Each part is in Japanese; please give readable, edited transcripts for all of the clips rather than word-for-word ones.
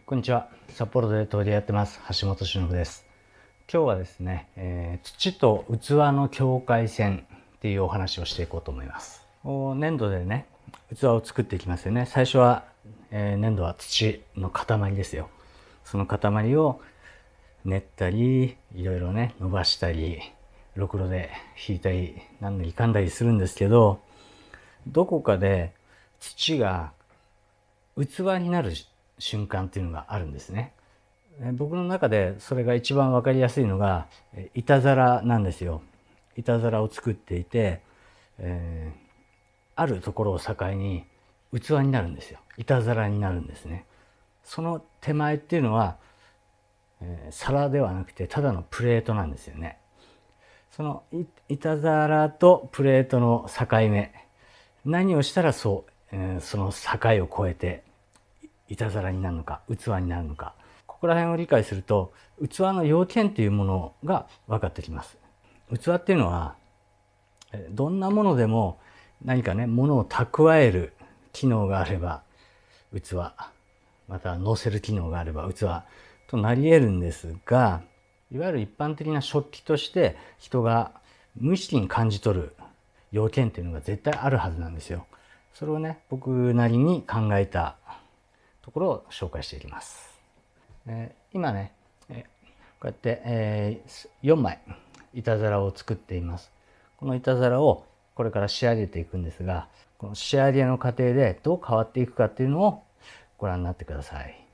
こんにちは。札幌で陶芸やってます橋本忍です。今日はですね、土と器の境界線っていうお話をしていこうと思います。粘土でね、器を作っていきますよね。最初は、粘土は土の塊ですよ。その塊を練ったり、いろいろね、伸ばしたり、ろくろで引いたり、なんだりかんだりするんですけど、どこかで土が器になる瞬間っていうのがあるんですね。僕の中でそれが一番わかりやすいのが板皿なんですよ。板皿を作っていて、あるところを境に器になるんですよ。板皿になるんですね。その手前っていうのは、皿ではなくてただのプレートなんですよね。その板皿とプレートの境目、何をしたらその境を越えて板皿になるのか器になるのか、ここら辺を理解すると器の要件というものが分かってきます。器っていうのはどんなものでも何かね、ものを蓄える機能があれば器、また乗せる機能があれば器となり得るんですが、いわゆる一般的な食器として人が無意識に感じ取る要件っていうのが絶対あるはずなんですよ。それをね、僕なりに考えたところを紹介していきます。今ね、こうやって、4枚板皿を作っています。この板皿をこれから仕上げていくんですが、この仕上げの過程でどう変わっていくかっていうのをご覧になってください。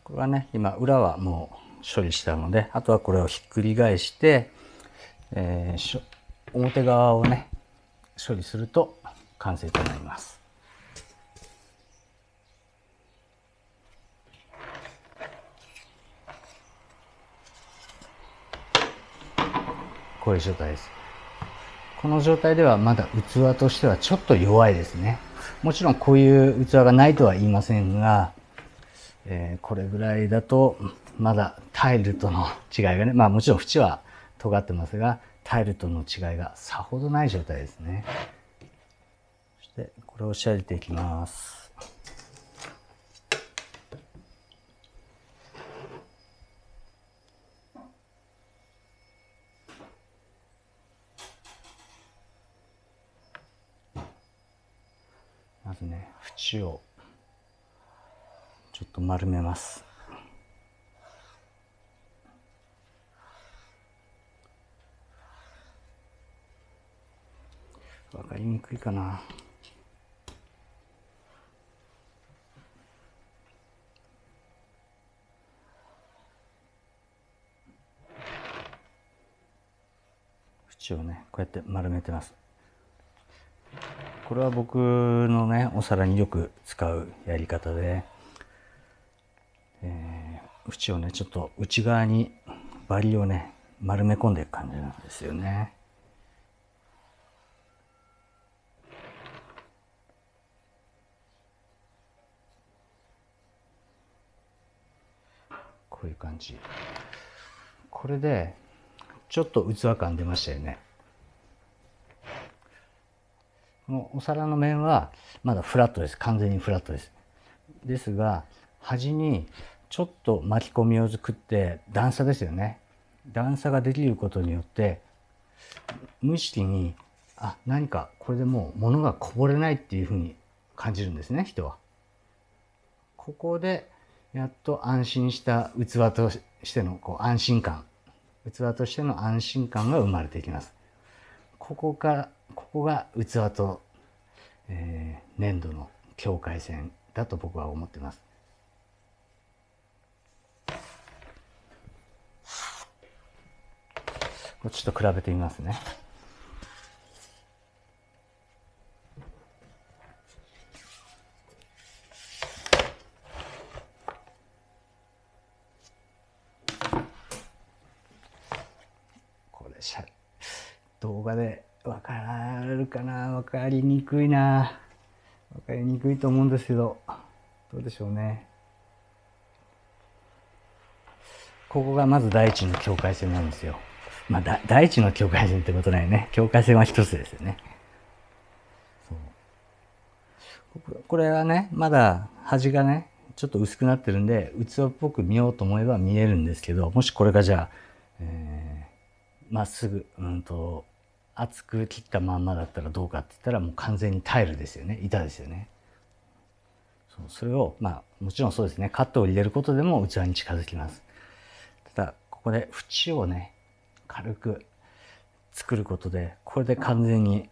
これはね、今裏はもう処理したので、あとはこれをひっくり返して、表側をね処理すると完成となります。こういう状態です。この状態ではまだ器としてはちょっと弱いですね。もちろんこういう器がないとは言いませんが、これぐらいだとまだタイルとの違いがね、まあもちろん縁は尖ってますが、タイルとの違いがさほどない状態ですね。そしてこれを仕上げていきます。まずね、縁をちょっと丸めます。わかりにくいかな。縁をね、こうやって丸めてます。これは僕のね、お皿によく使うやり方で、縁をね、ちょっと内側にバリをね、丸め込んでいく感じなんですよね。こういう感じ。これでちょっと器感出ましたよね。このお皿の面はまだフラットです。完全にフラットです。ですが、端にちょっと巻き込みを作って段差ですよね。段差ができることによって無意識に何かこれでもう物がこぼれないっていうふうに感じるんですね、人は。ここでやっと安心した器としての安心感、器としての安心感が生まれていきます。ここが器と、粘土の境界線だと僕は思っています。ちょっと比べてみますね。これ動画で分かるかな。分かりにくいな。分かりにくいと思うんですけど、どうでしょうね。ここがまず第一の境界線なんですよ。まあ、第一の境界線ってことないね。境界線は一つですよね。これはね、まだ端がね、ちょっと薄くなってるんで、器っぽく見ようと思えば見えるんですけど、もしこれがじゃあ、まっすぐ、厚く切ったまんまだったらどうかって言ったら、もう完全にタイルですよね。板ですよね。それを、まあ、もちろんそうですね。カットを入れることでも器に近づきます。ただ、ここで縁をね、軽く作ることで、これで完全に、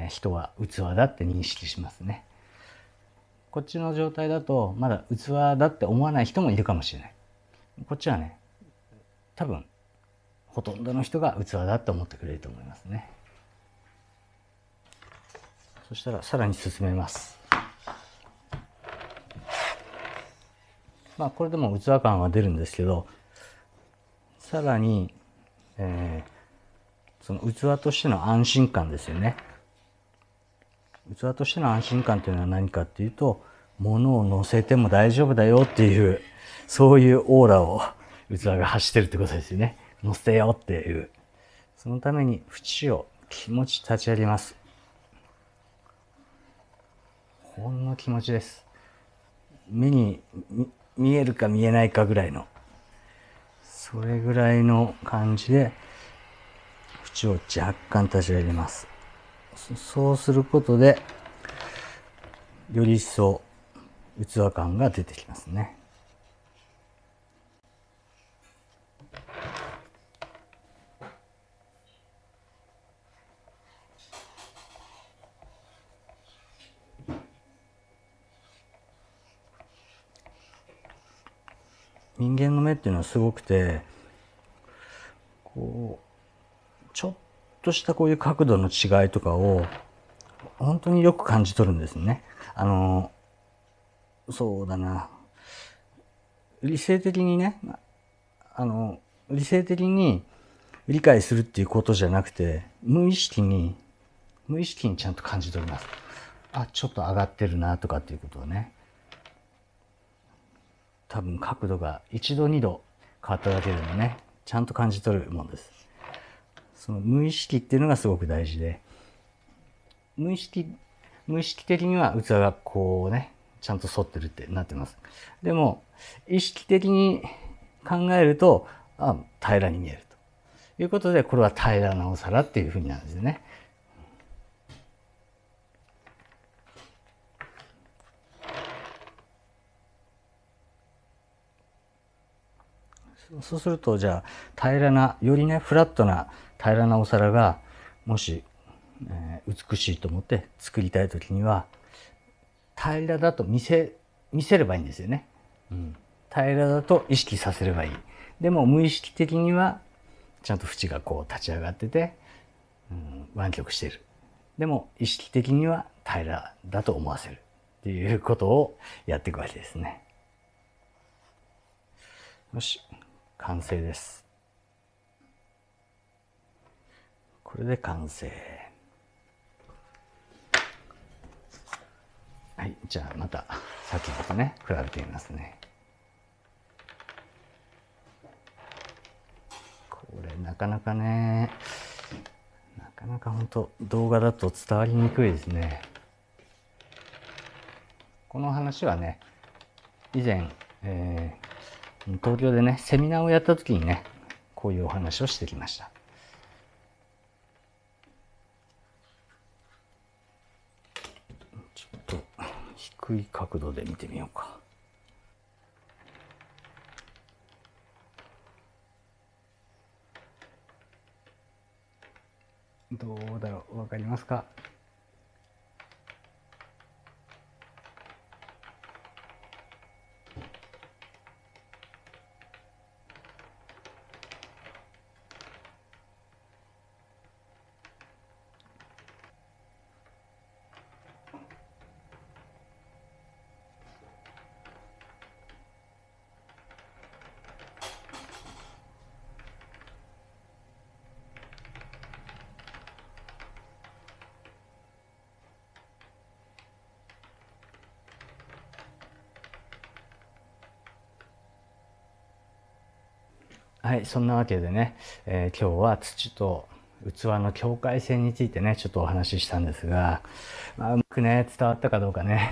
人は器だって認識しますね。こっちの状態だと、まだ器だって思わない人もいるかもしれない。こっちはね、多分、ほとんどの人が器だって思ってくれると思いますね。そしたら、さらに進めます。まあ、これでも器感は出るんですけど、さらに、その器としての安心感ですよね。器としての安心感というのは何かっていうと、物を乗せても大丈夫だよっていう、そういうオーラを器が発してるってことですよね。乗せよっていう。そのために縁を気持ち立ち上げます。ほんの気持ちです。目に見えるか見えないかぐらいの、それぐらいの感じで縁を若干立ち上げます。そうすることでより一層器感が出てきますね。人間の目っていうのはすごくて、こうちょっとしたこういう角度の違いとかを本当によく感じ取るんですね。そうだな、理性的にね、理性的に理解するっていうことじゃなくて、無意識にちゃんと感じ取ります。あ、ちょっと上がってるなとかっていうことをね。多分角度が1度2度変わっただけでもね、ちゃんと感じ取るもんです。その無意識っていうのがすごく大事で、無意識的には器がこうね、ちゃんと反ってるってなってます。でも意識的に考えると、平らに見えるということで、これは平らなお皿っていうふうになるんですよね。そうすると、じゃあ平らな、よりねフラットな平らなお皿がもし、美しいと思って作りたい時には、平らだと見せればいいんですよね。平らだと意識させればいい。でも無意識的にはちゃんと縁がこう立ち上がってて、湾曲している。でも意識的には平らだと思わせるっていうことをやっていくわけですね。よし、完成です。これで完成。はい、じゃあまたさっきのとね比べてみますね。これなかなかね、なかなか本当動画だと伝わりにくいですね。この話はね、以前、東京でねセミナーをやった時にね、こういうお話をしてきました。ちょっと低い角度で見てみようか。どうだろう、わかりますか？はい、そんなわけでね、今日は土と器の境界線についてね、ちょっとお話ししたんですが、うまくね、伝わったかどうかね、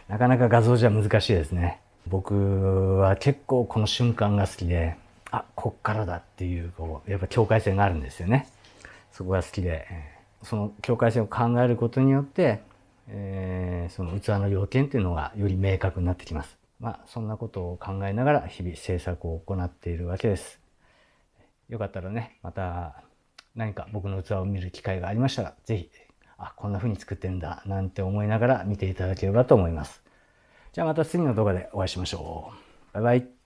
なかなか画像じゃ難しいですね。僕は結構この瞬間が好きで、あ、こっからだっていう、やっぱ境界線があるんですよね。そこが好きで、その境界線を考えることによって、その器の要件っていうのがより明確になってきます。そんなことを考えながら日々制作を行っているわけです。よかったらね、また何か僕の器を見る機会がありましたら、ぜひ、あ、こんな風に作ってるんだ、なんて思いながら見ていただければと思います。じゃあまた次の動画でお会いしましょう。バイバイ。